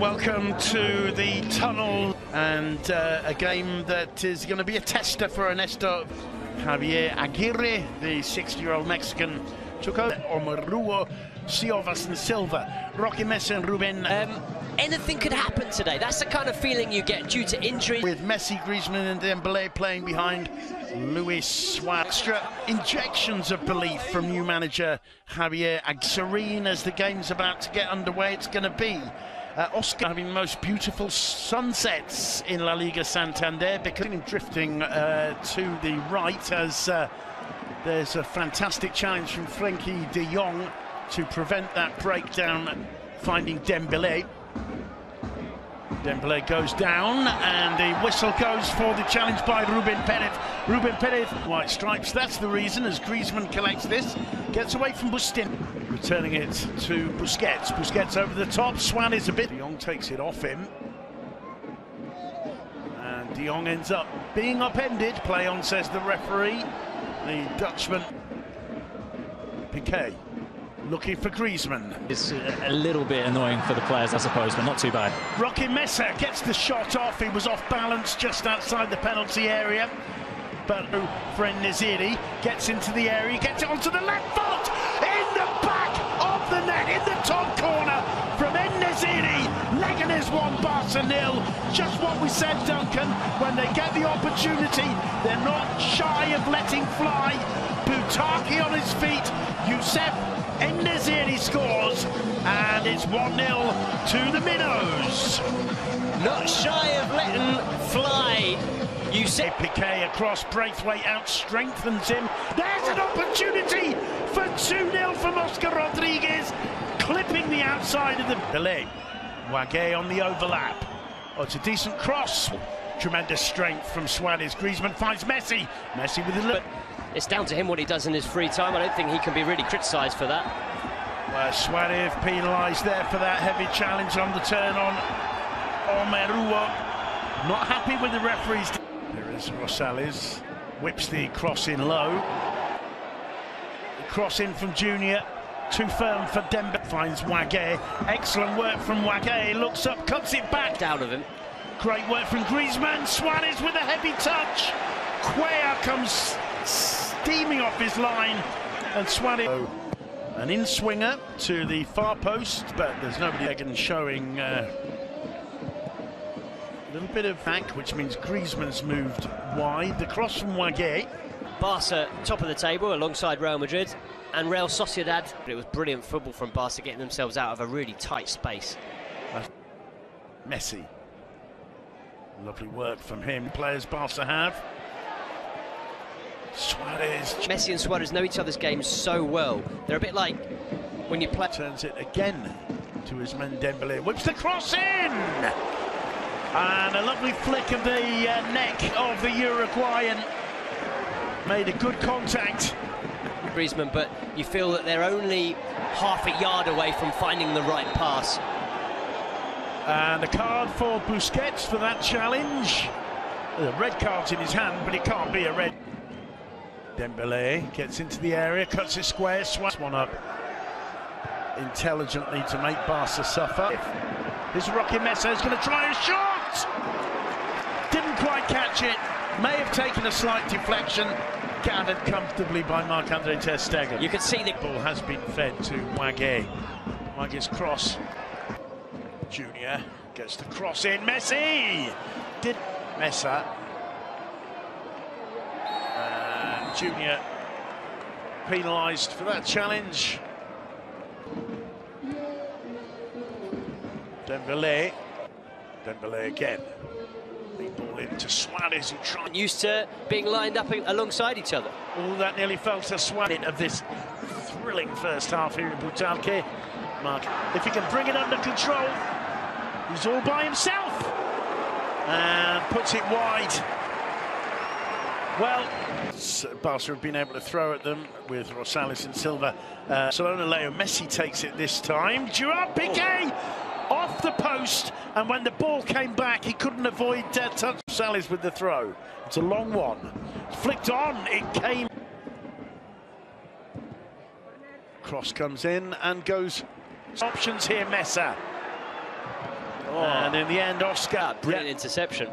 welcome to the tunnel, and a game that is going to be a tester for Ernesto Javier Aguirre. The 60-year-old Mexican took over Omaruo, Siovas and Silva, Roque Mesa and Ruben. Anything could happen today. That's the kind of feeling you get due to injury. With Messi, Griezmann and Dembele playing behind Luis Suarez. Extra injections of belief from new manager Javier Aguirre. Serene as the game's about to get underway. It's going to be Oscar having the most beautiful sunsets in La Liga Santander, because drifting to the right as there's a fantastic challenge from Frenkie de Jong to prevent that breakdown, finding Dembele. Dembele goes down, and the whistle goes for the challenge by Ruben Perez. Ruben Perez, white stripes, that's the reason, as Griezmann collects this, gets away from Bustin, returning it to Busquets. Busquets over the top, Suarez a bit. De Jong takes it off him, and De Jong ends up being upended. Play on, says the referee. The Dutchman, Piqué, looking for Griezmann. It's a little bit annoying for the players, I suppose, but not too bad. Roque Mesa gets the shot off. He was off balance just outside the penalty area. But Frennesiri gets into the area, gets it onto the left foot, in the back of the net, in the top corner from Frennesiri. Leganes 1, Barça 0. Just what we said, Duncan. When they get the opportunity, they're not shy of letting fly. Butaki on his feet. Josep Frennesiri scores, and it's 1-0 to the Minnows. Not shy of letting fly. You said Piqué across, Braithwaite out, strengthens him. There's an opportunity for 2-0 from Oscar Rodriguez, clipping the outside of the leg. Wagué on the overlap. Oh, it's a decent cross. Tremendous strength from Suarez. Griezmann finds Messi. Messi with the... It's down to him what he does in his free time. I don't think he can be really criticised for that. Well, Suarez penalised there for that heavy challenge on the turn on Omaruo. Not happy with the referees. There is Rosales, whips the cross in low. The cross in from Junior, too firm for Dembele. Finds Wagué. Excellent work from Wagué. Looks up, cuts it back. Out of him. Great work from Griezmann. Suarez with a heavy touch. Cuellar comes steaming off his line, and Suarez. An in-swinger to the far post, but there's nobody again showing a little bit of back, which means Griezmann's moved wide. The cross from Wagué. Barça top of the table alongside Real Madrid and Real Sociedad. It was brilliant football from Barça, getting themselves out of a really tight space. Messi. Lovely work from him. Players Barça have. Suarez. Messi and Suarez know each other's games so well. They're a bit like when you play. Turns it again to his man Dembele. Whips the cross in! And a lovely flick of the neck of the Uruguayan. Made a good contact. Griezmann, but you feel that they're only half a yard away from finding the right pass. And a card for Busquets for that challenge. The red card's in his hand, but it can't be a red. Dembele gets into the area, cuts it square, swats one up intelligently to make Barca suffer. Here's Roque Mesa, who's going to try a shot! Didn't quite catch it, may have taken a slight deflection, gathered comfortably by Marc-Andre ter Stegen. You can see the ball has been fed to Wagué. Wagué's cross. Junior gets the cross in, Messi! Did Mesa. Junior penalised for that challenge. Dembele again. Big ball into Suarez and trying. Used to being lined up alongside each other. All that nearly fell to Suarez of this thrilling first half here in Butalque. Mark, if he can bring it under control, he's all by himself and puts it wide. Well, Barca have been able to throw at them with Rosales and Silva. Barcelona, Leo Messi takes it this time. Joan Piqué off the post, and when the ball came back, he couldn't avoid touch. Rosales with the throw. It's a long one. Flicked on, it came. Cross comes in and goes. Options here, Mesa. And in the end, Oscar. Brilliant interception.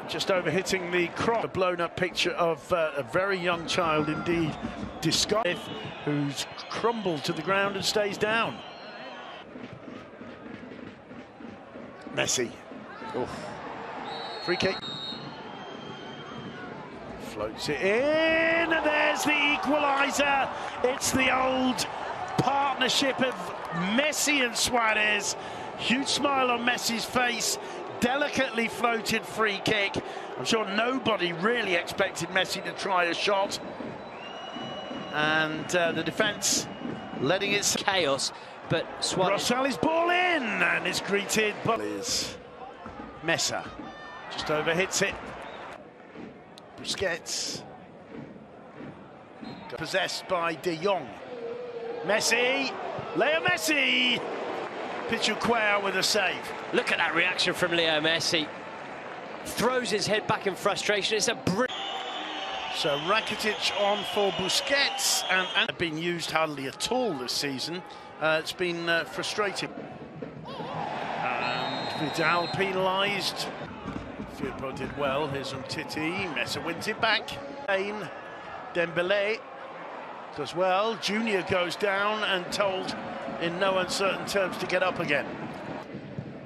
Just over hitting the cross. A blown-up picture of a very young child indeed, disguised, who's crumbled to the ground and stays down. Messi. Oof. Free kick. Floats it in, and there's the equaliser. It's the old partnership of Messi and Suarez. Huge smile on Messi's face. Delicately floated free kick. I'm sure nobody really expected Messi to try a shot. And the defence letting it... Chaos, but Suarez... Rosales ball in, and it's greeted by... Mesa. Just overhits it. Busquets. Possessed by De Jong. Messi. Leo Messi. Pichuquea with a save. Look at that reaction from Leo Messi. Throws his head back in frustration. It's a brilliant... So Rakitic on for Busquets, and been used hardly at all this season. It's been frustrating. And Vidal penalised. Firpo did well. Here's Umtiti. Mesa wins it back. Dembele does well. Junior goes down and told in no uncertain terms to get up again.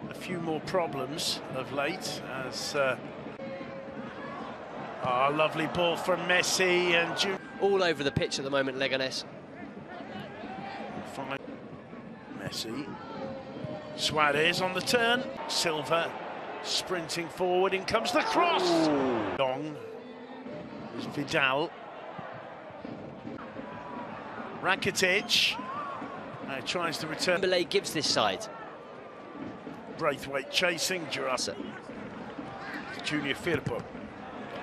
A few more problems of late as lovely ball from Messi and Junior. All over the pitch at the moment, Leganes. Messi. Suarez on the turn. Silva sprinting forward. In comes the cross. Long is Vidal. Rakitic tries to return. Dembele gives this side. Braithwaite chasing. Jurasa. Junior Firpo.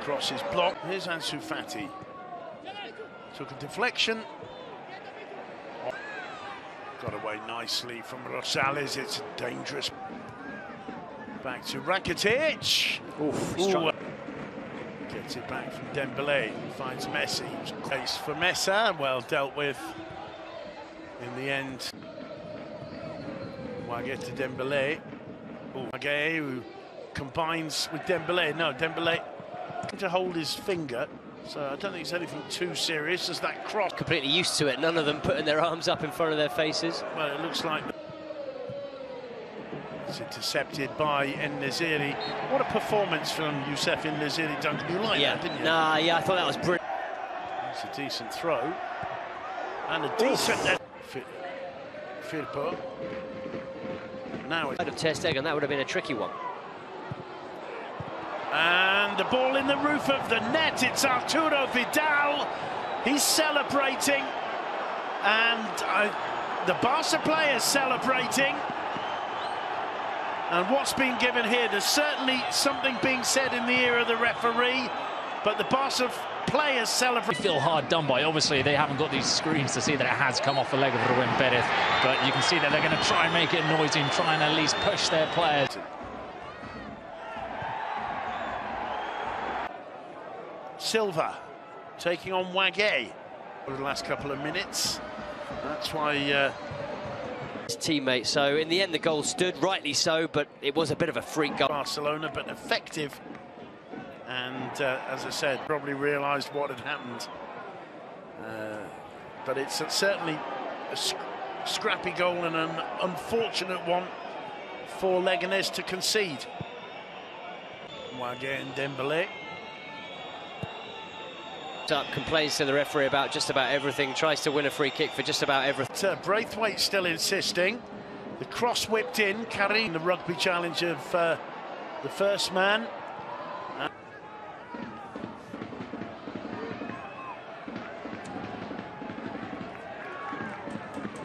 Cross is blocked. Here's Ansu Fati. Took a deflection. Got away nicely from Rosales. It's dangerous. Back to Rakitic. Ooh. Gets it back from Dembele. Finds Messi. Place for Mesa. Well dealt with. In the end, Wague to Dembele. Wague who combines with Dembele. No, Dembele to hold his finger. So I don't think it's anything too serious as that cross. Completely used to it. None of them putting their arms up in front of their faces. Well, it looks like it's intercepted by En-Nesyri. What a performance from Josep En-Nesyri, Duncan. You like that, didn't you? Nah, yeah, I thought that was brilliant. It's a decent throw. And a decent... Firpo. Now it's... of Ter Stegen, that would have been a tricky one. And the ball in the roof of the net. It's Arturo Vidal. He's celebrating. And the Barca players celebrating. And what's been given here? There's certainly something being said in the ear of the referee. But the Barca players celebrate. They feel hard done by. Obviously, they haven't got these screens to see that it has come off the leg of Ruben Perez. But you can see that they're going to try and make it noisy and try and at least push their players. Silva taking on Wague over the last couple of minutes. That's why his teammate. So in the end, the goal stood, rightly so, but it was a bit of a freak goal. Barcelona, but effective. And as I said, probably realised what had happened. But it's certainly a scrappy goal and an unfortunate one for Leganes to concede. Wague and Dembele. Up, complains to the referee about just about everything, tries to win a free kick for just about everything. Braithwaite still insisting. The cross whipped in, carrying the rugby challenge of the first man.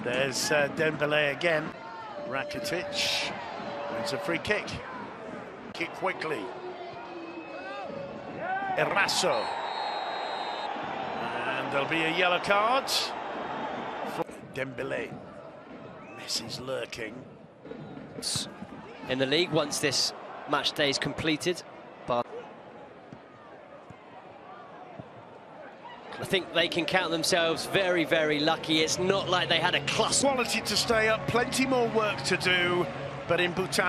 There's Dembele again. Rakitic wins a free kick. Kick quickly. Eraso. And there'll be a yellow card for Dembele. Messi's lurking. In the league, once this match day is completed, but I think they can count themselves very, very lucky. It's not like they had a cluster. Quality to stay up, plenty more work to do. but in Bhutan.